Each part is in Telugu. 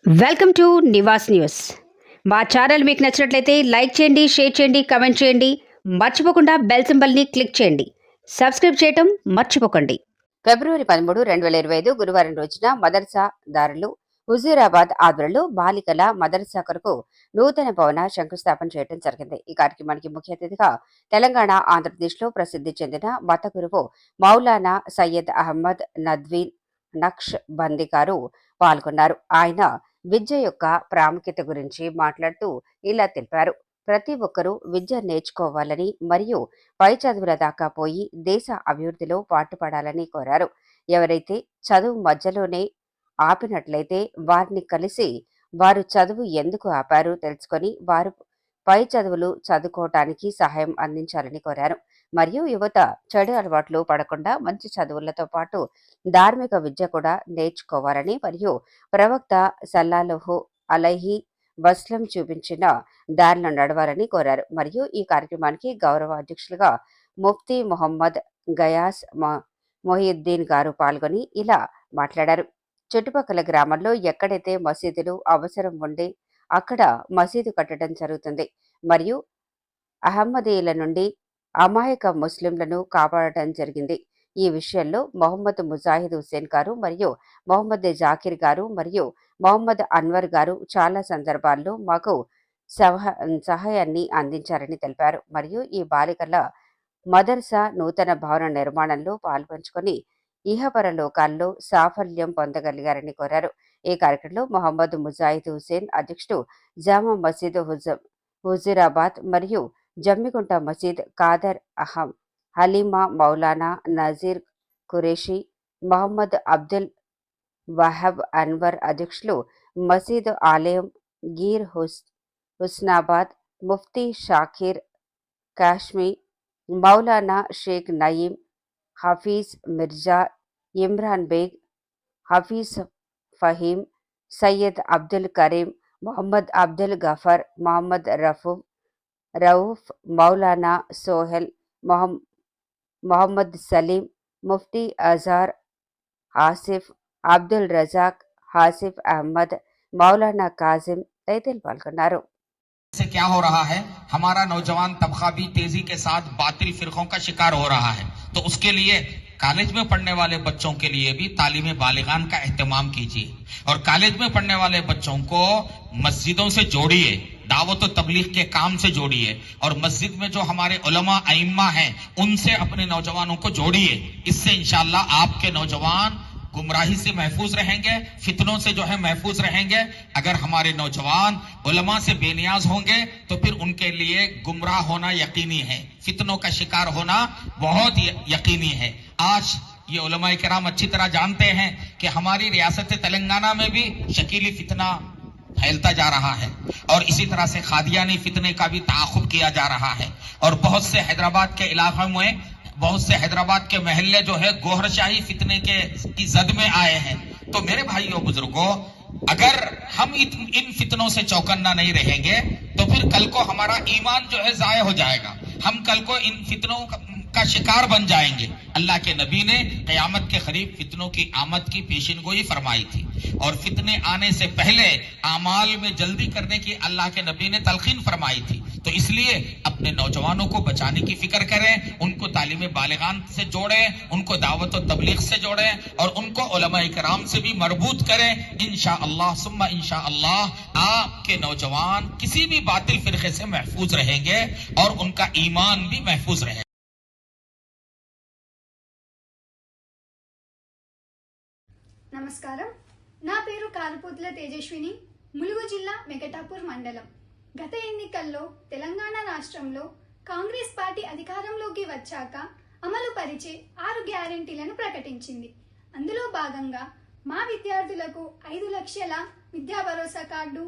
Welcome to Nivas news. మా ఛానల్ మీకు నచ్చినట్లయితే లైక్ చేయండి, షేర్ చేయండి, కమెంట్ చేయండి. మర్చిపోకుండా బెల్ సింబల్ని క్లిక్ చేయండి. సబ్స్క్రైబ్ చేయటం మర్చిపోకండి. ఫిబ్రవరి 13, 2025 గురువారం రోజున మదర్సా దారులు హుజూరాబాద్ ఆధ్వర్యంలో బాలికల మదర్సా కొరకు నూతన భవన శంకుస్థాపన చేయడం జరిగింది. ఈ కార్యక్రమానికి ముఖ్య అతిథిగా తెలంగాణ, ఆంధ్రప్రదేశ్లో ప్రసిద్ధి చెందిన మత గురువు మౌలానా సయ్యద్ అహ్మద్ నద్వీన్ నక్ష్ బందీ గారు పాల్గొన్నారు. ఆయన విద్య యొక్క ప్రాముఖ్యత గురించి మాట్లాడుతూ ఇలా తెలిపారు. ప్రతి ఒక్కరూ విద్య నేర్చుకోవాలని మరియు పై చదువుల దాకా పోయి దేశ అభివృద్ధిలో పాటుపడాలని కోరారు. ఎవరైతే చదువు మధ్యలోనే ఆపినట్లయితే వారిని కలిసి వారు చదువు ఎందుకు ఆపారు తెలుసుకొని వారు పై చదువులు చదువుకోవటానికి సహాయం అందించాలని కోరారు. మరియు యువత చెడు అలవాట్లు పడకుండా మంచి చదువులతో పాటు ధార్మిక విద్య కూడా నేర్చుకోవాలని మరియు ప్రవక్త సల్లల్లాహు అలైహి వసల్లం చూపించిన దారిలో నడవాలని కోరారు. మరియు ఈ కార్యక్రమానికి గౌరవ అధ్యక్షులుగా ముఫ్తీ మొహమ్మద్ గయాస్ మొహియుద్దీన్ గారు పాల్గొని ఇలా మాట్లాడారు. చుట్టుపక్కల గ్రామాల్లో ఎక్కడైతే మసీదులు అవసరం ఉండే అక్కడ మసీదు కట్టడం జరుగుతుంది మరియు అహ్మదీయుల నుండి అమాయక ముస్లింలను కాపాడటం జరిగింది. ఈ విషయంలో మొహమ్మద్ ముజాహిద్ హుస్సేన్ గారు మరియు మొహమ్మద్ జాకిర్ గారు మరియు మొహమ్మద్ అన్వర్ గారు చాలా సందర్భాల్లో మాకు సహాయాన్ని అందించారని తెలిపారు. మరియు ఈ బాలికల మదర్సా నూతన భవన నిర్మాణంలో పాల్పంచుకొని ఇహపర లోకాల్లో సాఫల్యం పొందగలిగారని కోరారు. ఈ కార్యక్రమంలో మొహమ్మద్ ముజాహిద్ హుస్సేన్ అధ్యక్షుడు జామా మసీద్ హుజూరాబాద్ మరియు జమ్మికుంట మసీద్ కాదర్ అహం హలీమా మౌలానా నజీర్ ఖురేషి మొహమ్మద్ అబ్దుల్ వహబ్ అన్వర్ అధ్యక్షులు మసీద్ ఆలయం గీర్ హుస్నాబాద్ ముఫ్తీ షాకీర్ కాశ్మీ మౌలానా షేక్ నయీం హఫీజ్ మిర్జా ఇమ్రాన్ బేగ్ హఫీజ్ ఫహీం సయ్యద్ అబ్దుల్ కరీం మొహమ్మద్ అబ్దుల్ గఫర్ మొహమ్మద్ రౌఫ్ మౌలానా సోహెల్ మొహమ్మద్ సలీం ముఫ్తీ అజార్ ఆసిఫ్ అబ్దుల్ రజాక్ హాసిఫ్ అహ్మద్ మౌలానా కాజిం తదితరులు పాల్గొన్నారు. से क्या हो रहा है, हमारा नौजवान तबका भी तेजी के साथ बातिल फिरकों का शिकार हो रहा है। तो उसके लिए कॉलेज में पढ़ने वाले बच्चों के लिए भी तालीम बालिगान का एहतमाम कीजिए और कॉलेज में पढ़ने वाले बच्चों को मस्जिदों से जोड़िए, दावत और तबलीग के काम से जोड़िए और मस्जिद में जो हमारे उलमा अइम्मा हैं उनसे अपने नौजवानों को जोड़िए। इससे इंशाअल्लाह आपके नौजवान गुमराही से महफूज रहेंगे, फितनों से जो है महफूज रहेंगे। अगर हमारे नौजवान उलमा से बेनियाज होंगे तो फिर उनके लिए गुमराह होना यकीनी है, फितनों का शिकार होना बहुत यकीनी है। आज ये उलमाए किराम अच्छी तरह जानते हैं कि हमारी रियासत तेलंगाना में भी शकीली फितना फैलता जा रहा है और इसी तरह से खादियानी फितने का भी ताक़ुब किया जा रहा है और बहुत से हैदराबाद के इलाकों में बहुत से हैदराबाद के महल्ले जो है गोहरशाही फितने की जद में आए हैं। तो मेरे भाइयों बुजुर्गों, अगर हम इन फितनों से चौकन्ना नहीं रहेंगे तो फिर कल को हमारा ईमान जो है जाया हो जाएगा, हम कल को इन फितनों का शिकार बन जाएंगे। अल्लाह के नबी ने क़यामत के करीब फितनों की आमद की पेशिनगोई फरमाई थी और फितने आने से पहले आमाल में जल्दी करने की अल्लाह के नबी ने तलकीन फरमाई थी। तो इसलिए अपने नौजवानों को बचाने की फिक्र करें, उनको तालीम बालिगान से जोड़ें, उनको दावत और तबलीग से जोड़ें और उनको उलमाए किराम से भी मरबूत करें। इंशाअल्लाह सुम्मा इंशाअल्लाह आपके नौजवान किसी भी बातिल फिरके से महफूज रहेंगे और उनका ईमान भी महफूज रहेगा। నమస్కారం. నా పేరు కారుపోతుల తేజస్విని, ములుగు జిల్లా వెంకటాపూర్ మండలం. గత ఎన్నికల్లో తెలంగాణ రాష్ట్రంలో కాంగ్రెస్ పార్టీ అధికారంలోకి వచ్చాక అమలు పరిచే 6 గ్యారెంటీలను ప్రకటించింది. అందులో భాగంగా మా విద్యార్థులకు 5 లక్షల విద్యా భరోసా కార్డు,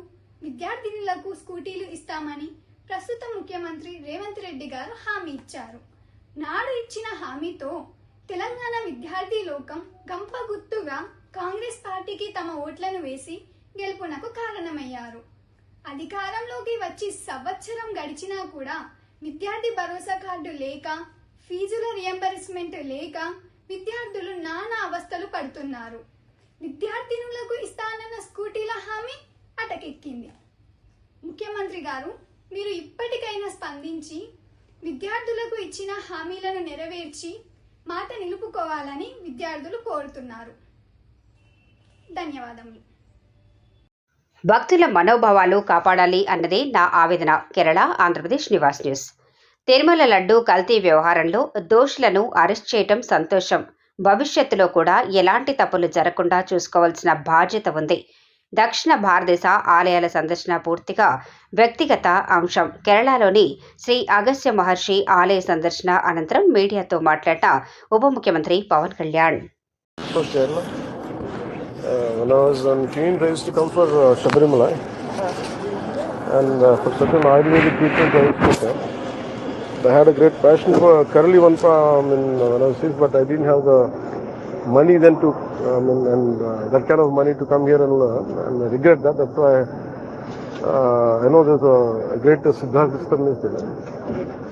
విద్యార్థినులకు స్కూటీలు ఇస్తామని ప్రస్తుత ముఖ్యమంత్రి రేవంత్ రెడ్డి గారు హామీ ఇచ్చారు. నాడు ఇచ్చిన హామీతో తెలంగాణ విద్యార్థి లోకం గంప గుర్తుగా కాంగ్రెస్ పార్టీకి తమ ఓట్లను వేసి గెలుపునకు కారణమయ్యారు. అధికారంలోకి వచ్చి సంవత్సరం గడిచినా కూడా విద్యార్థి భరోసా కార్డు లేక, ఫీజుల రియంబర్స్మెంట్ లేక విద్యార్థులు నానా అవస్థలు పడుతున్నారు. విద్యార్థినులకు ఇస్తానన్న స్కూటీల హామీ ఎక్కింది. ముఖ్యమంత్రి గారు, మీరు ఇప్పటికైనా స్పందించి విద్యార్థులకు ఇచ్చిన హామీలను నెరవేర్చి మాట నిలుపుకోవాలని విద్యార్థులు కోరుతున్నారు. ధన్యవాదములు. భక్తుల మనోభావాలు కాపాడాలి అన్నదే నా ఆవేదన. కేరళ, ఆంధ్రప్రదేశ్ నివాస్ న్యూస్. తిరుమల లడ్డు కల్తీ వ్యవహారంలో దోషులను అరెస్ట్ చేయటం సంతోషం. భవిష్యత్తులో కూడా ఎలాంటి తప్పులు జరగకుండా చూసుకోవాల్సిన బాధ్యత ఉంది. దక్షిణ భారతదేశ ఆలయాల సందర్శన పూర్తిగా వ్యక్తిగత అంశం. కేరళలోని శ్రీ అగస్త్య మహర్షి ఆలయ సందర్శన అనంతరం మీడియాతో మాట్లాడిన ఉప ముఖ్యమంత్రి Pawan Kalyan. When I was on teen, I used to come for Shabarimala, and for certain Ayurvedic treatment I used to come. I had a great passion for Karali when I was sick, but I didn't have the money then to, that kind of money to come here and learn, and I regret that. That's why I know there's a great Siddharth is there.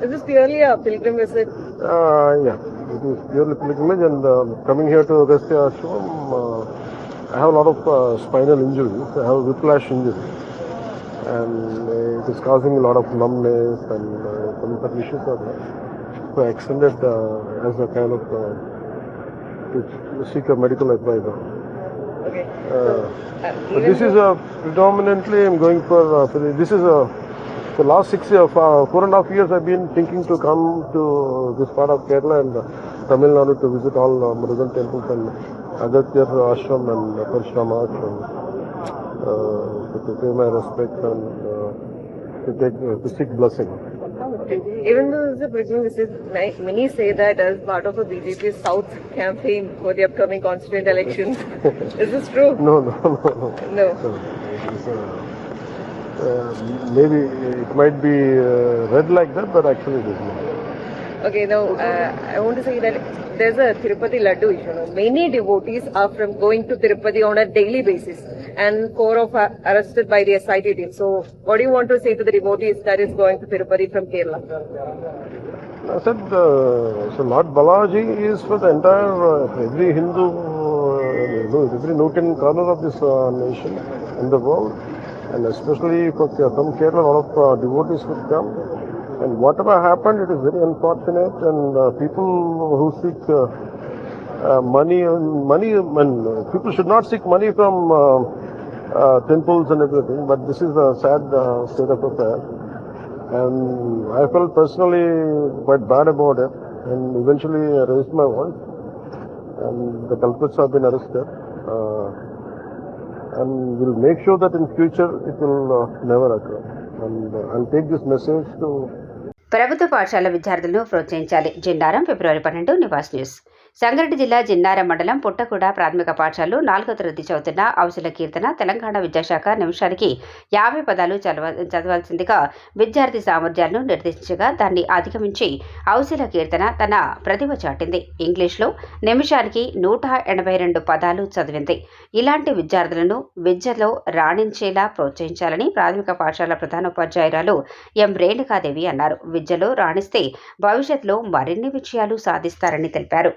Is this purely a pilgrim visit? Yeah, it is purely pilgrimage, and coming here to Agastya Ashram, I have a lot of spinal injuries. I have a whiplash injury, and it is causing a lot of numbness and some other issues are there. So I extended as a kind of to seek a medical advisor. Okay. But this is predominantly I'm going for this is the last 4.5 years I've been thinking to come to this part of Kerala and Tamil Nadu to visit all Murugan temples and Agastya Ashram and Parishrama Ashram to pay my respects and to seek blessing. Even though it's a pilgrim visit, many say that as part of a BJP South campaign for the upcoming constituent elections. Is this true? No. No. Maybe it might be read like that, but actually it is not. Okay, now I want to say that there's a Tirupati Laddu issue. No? Many devotees are going to Tirupati on a daily basis, and 4 of are arrested by the SIT team. So, what do you want to say to the devotees that is going to Tirupati from Kerala? I said, so Lord Balaji is for the entire, every Hindu, every nook and corner of this nation in the world, and especially from Kerala, a lot of devotees would come. And whatever happened, it is very unfortunate, and people who seek money, and people should not seek money from temples and everything, but this is a sad state of affairs. And I felt personally quite bad about it, and eventually I raised my voice, and the culprits have been arrested. And we'll make sure that in future it will never occur. And I'll take this message to ప్రభుత్వ పాఠశాల విద్యార్థులను ప్రోత్సహించాలి. జిన్నారం, ఫిబ్రవరి 12, నివాస్ న్యూస్. సంగారెడ్డి జిల్లా జిన్నారం మండలం పుట్టకూడ ప్రాథమిక పాఠశాలలో 4వ తరగతి చదువుతున్న ఔసుల కీర్తన తెలంగాణ విద్యాశాఖ నిమిషానికి 50 పదాలు చదవాల్సిందిగా విద్యార్థి సామర్థ్యాలను నిర్దేశించగా దాన్ని అధిగమించి ఔసుల కీర్తన తన ప్రతిభ చాటింది. ఇంగ్లీష్లో నిమిషానికి 182 పదాలు చదివింది. ఇలాంటి విద్యార్థులను విద్యలో రాణించేలా ప్రోత్సహించాలని ప్రాథమిక పాఠశాల ప్రధానోపాధ్యాయురాలు ఎం రేణుకాదేవి అన్నారు. విద్యలో రాణిస్తే భవిష్యత్తులో మరిన్ని విజయాలు సాధిస్తారని తెలిపారు.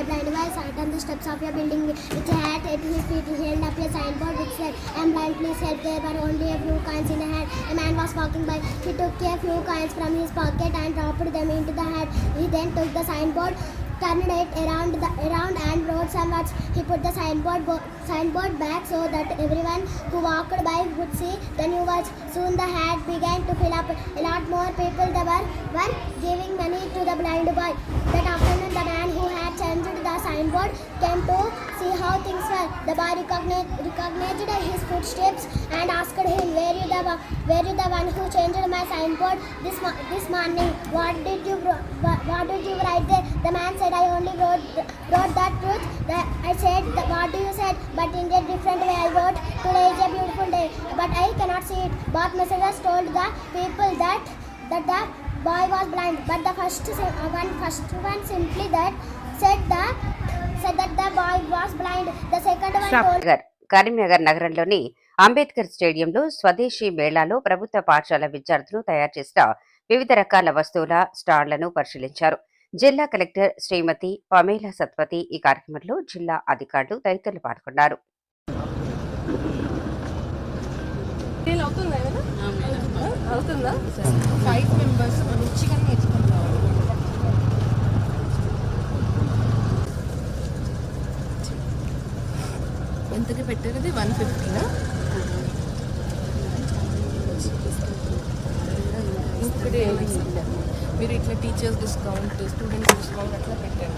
Blind boy sat on the steps of your building with a hat at his feet. He held up a signboard which said, "I am blind, please help." There were only a few coins in the hat. A man was walking by. He took a few coins from his pocket and dropped them into the hat. He then took the signboard, turned it around and wrote some words. He put the signboard back so that everyone who walked by would see the new words. Soon the hat began to fill up. A lot more people there were giving money to the blind boy. That afternoon, the man who had changed the signboard came to see how things were. The boy recognized his footsteps and asked him, "Were you the one who changed my signboard this morning? What did you write there?" The man said, "I only wrote that truth. I said, what do you said? But in a different way I wrote, today is a beautiful day, but I cannot see it." Both messengers told the people that the boy was blind, but the first one simply said that the boy was blind. The second one told Karimnagar నగరంలోని అంబేద్కర్ స్టేడియంలో స్వదేశీ మేళాలో ప్రభుత్వ పాఠశాల విద్యార్థులు తయారు చేసిన వివిధ రకాల వస్తువుల స్టాళ్లను పరిశీలించారు. జిల్లా కలెక్టర్ శ్రీమతి పమేలా సత్పతి ఈ కార్యక్రమంలో జిల్లా అధికారులు తదితరులు పాల్గొన్నారు. అవుతుందా ఏమైనా అవుతుందా 5 మెంబర్స్ మంచిగా నేర్చుకుంటాం. ఎంతకి పెట్టారు ఇది 150నా? ఇంకొకటి మీరు ఇట్లా టీచర్స్ డిస్కౌంట్ స్టూడెంట్స్ డిస్కౌంట్ అట్లా పెట్టారు.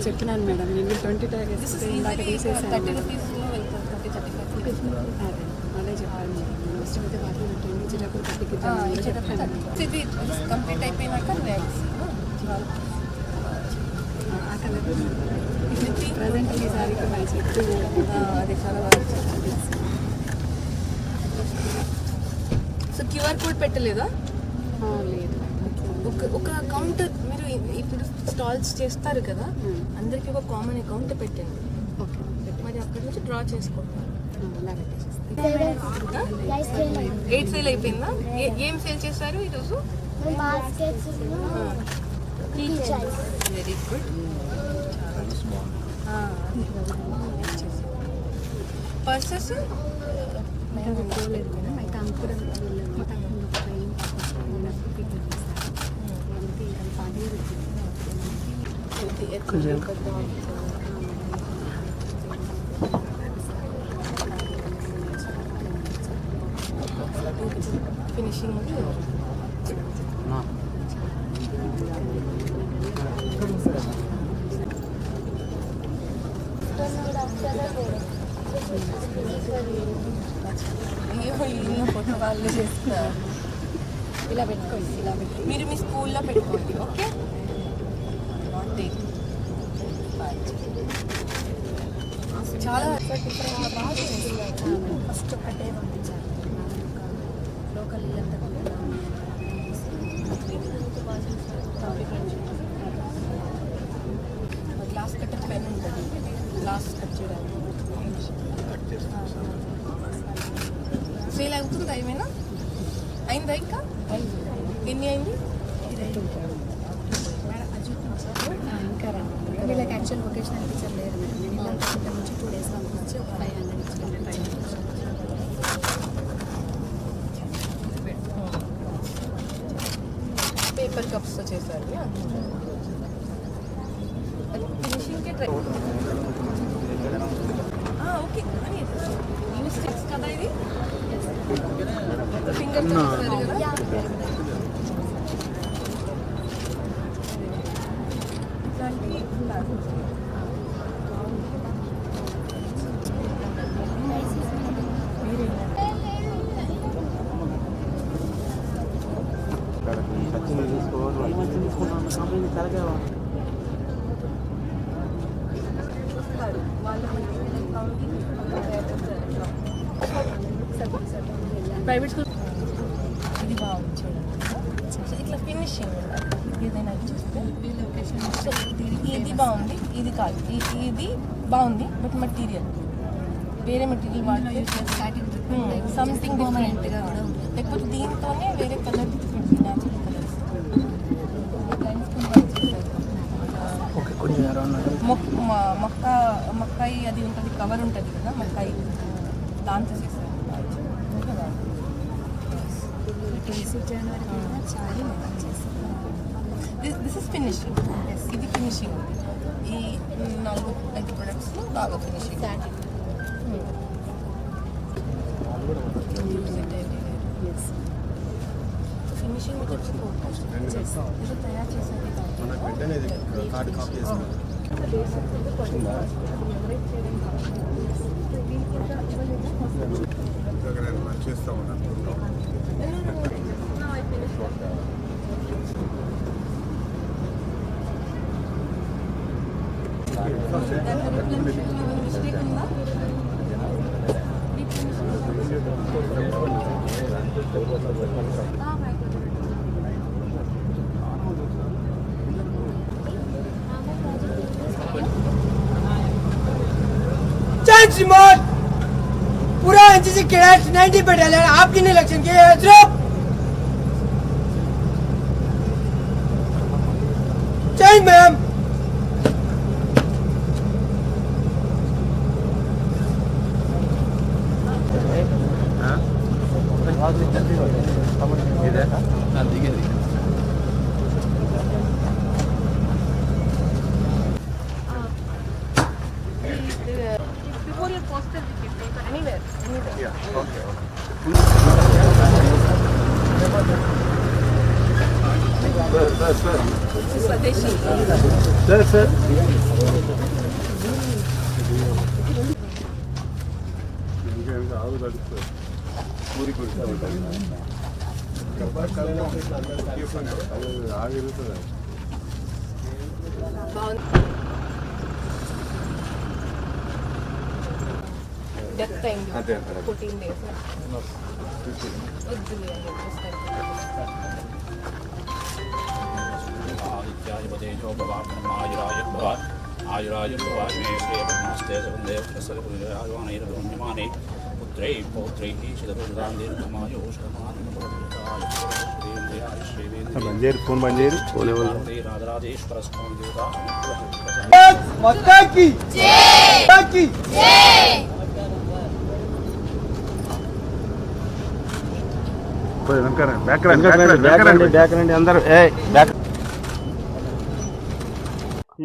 చెప్పినాను మేడం, నేను 20 టార్గెట్స్ 30 రూపీస్లో వెళ్తారు. 30-35 అదే చెప్పాను మేడం. నేను వస్తే బాగా ఇచ్చేటప్పుడు 30కి ఇది కంప్లీట్ అయిపోయినాక నెక్స్ట్ ప్రజెంట్ ఈసారి అది చాలా బాగా. సో క్యూఆర్ కోడ్ పెట్టలేదా? లేదు. ఒక అకౌంట్ మీరు ఇప్పుడు స్టాల్స్ చేస్తారు కదా, అందరికి ఒక కామన్ అకౌంట్ పెట్టండి. ఓకే, మరి అక్కడి నుంచి డ్రా చేసుకుంటారు. అలాగే 8 సేల్ అయిపోయిందా? ఏం సేల్ చేశారు ఈరోజు? Very good. Purses finishing photo వాళ్ళు చేస్తున్నారు. ఇలా పెట్టుకోండి, ఇలా పెట్టుకోండి. మీరు మీ స్కూల్లో పెట్టుకోండి. ఓకే, చాలా ఫస్ట్ ఒకటే పంపించారు. లోకల్ ఇల్లంతా గ్లాస్ కట్టర్ పెన్ ఉంటుంది, గ్లాస్ కట్ చేయడానికి. సేల్ అవుతుందా ఏమైనా? అయిందా? ఇంకా ఎన్ని అయింది? ఇంకా రండి. వీళ్ళకి యాక్చువల్ వొకేషనల్ టీచర్ లేదు మేడం. నేను ఇలా నుంచి 2 డేస్ పంపించి ఒక 500 ఇచ్చుకుంటే 500. పేపర్ కప్స్తో చేశారు. ఫినిషింగ్కి ట్రై. ఓకే, యూస్ స్టిక్స్ కదా ఇది? ఫింగర్ చేస్తారు కదా? ప్రైవేట్ స్కూల్ ఇది బాగుంది చూడండి. సో ఇట్లా ఫినిషింగ్ ఏదైనా ఇచ్చేస్తే సో ఇది బాగుంది, ఇది కాదు, ఇది బాగుంది, బట్ మెటీరియల్ వేరే మెటీరియల్ వాడితే సంథింగ్ డిఫరెంట్గా కూడా ఉంది. లేకపోతే దీంతోనే వేరే కలర్ న్యాచురల్ కలర్స్ మక్కాయి అది ఉంటుంది, కవర్ ఉంటుంది కదా మక్కాయి, దాంతో చేస్తారు. This is finishing. ఇది ఫినిషింగ్. ఈ 4-5 ప్రొడక్ట్స్లో బాగా ఫినిషింగ్. ఫినిషింగ్ తయారు చేసేది చేస్తా ఉన్నాను. మిస్టేక్ ఉందా? पूरा एनसीसी कैडेट्स 90 बटालियन आपकी इलेक्शन के change ma'am. memorial poster we can take anywhere. Yeah. Okay. Sir. Death time 14 days. आयुराय नमस्ते सर्वदेवमाने पुत्रै पौत्रै राधराधेश्वर माता की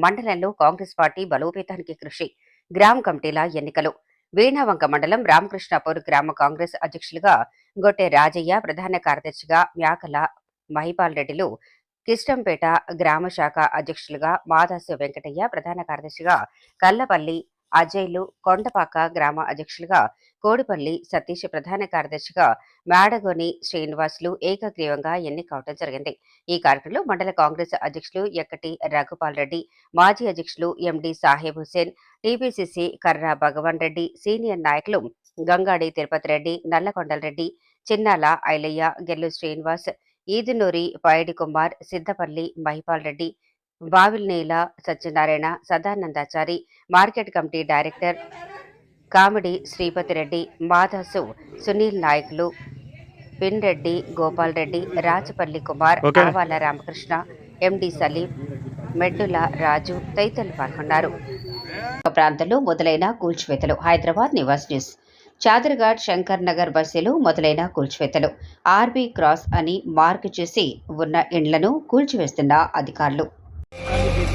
మండలంలో కాంగ్రెస్ పార్టీ బలోపేతానికి కృషి. గ్రామ కమిటీల ఎన్నికలు. వీణావంక మండలం రామకృష్ణాపూర్ గ్రామ కాంగ్రెస్ అధ్యక్షులుగా గొట్టె రాజయ్య, ప్రధాన కార్యదర్శిగా మ్యాకల మహిపాల్ రెడ్డిలు, కిష్టంపేట గ్రామ శాఖ అధ్యక్షులుగా మాదాసు వెంకటయ్య, ప్రధాన కార్యదర్శిగా కల్లపల్లి అజయ్లు, కొండపాక గ్రామ అధ్యక్షులుగా కోడిపల్లి సతీష్, ప్రధాన కార్యదర్శిగా మేడగోని శ్రీనివాసులు ఏకగ్రీవంగా ఎన్నికవడం జరిగింది. ఈ కార్యక్రమంలో మండల కాంగ్రెస్ అధ్యక్షులు ఎక్కటి రఘుపాల్ రెడ్డి, మాజీ అధ్యక్షులు MD Saheb Hussain, TPCC Karra Bhagavan Reddy, senior నాయకులు Gangadi Tirupati Reddy, Nallakondala Reddy, Chinnala Ailayya, Gellu Srinivas, Edunuri Paidi Kumar, Siddapalli Mahipal Reddy, Bavilnela Satyanarayana, Sadanandachari, market committee director Kamidi Sripati Reddy, Madasu Sunil నాయకులు పిన్ రెడ్డి, గోపాల్ రెడ్డి, రాజపల్లి కుమార్, ఆవాల రామకృష్ణ, ఎండి సలీం, మెడ్డుల రాజు తదితరులు పాల్గొన్నారు. ప్రాంతంలో మొదలైన కూల్చివేతలు. హైదరాబాద్ నివాస్ న్యూస్. చాదర్ఘాట్, శంకర్ నగర్ బస్సులు మొదలైన కూల్చివేతలు. ఆర్బీ క్రాస్ అని మార్క్ చేసి ఉన్న ఇండ్లను కూల్చివేస్తున్న అధికారులు. Hey,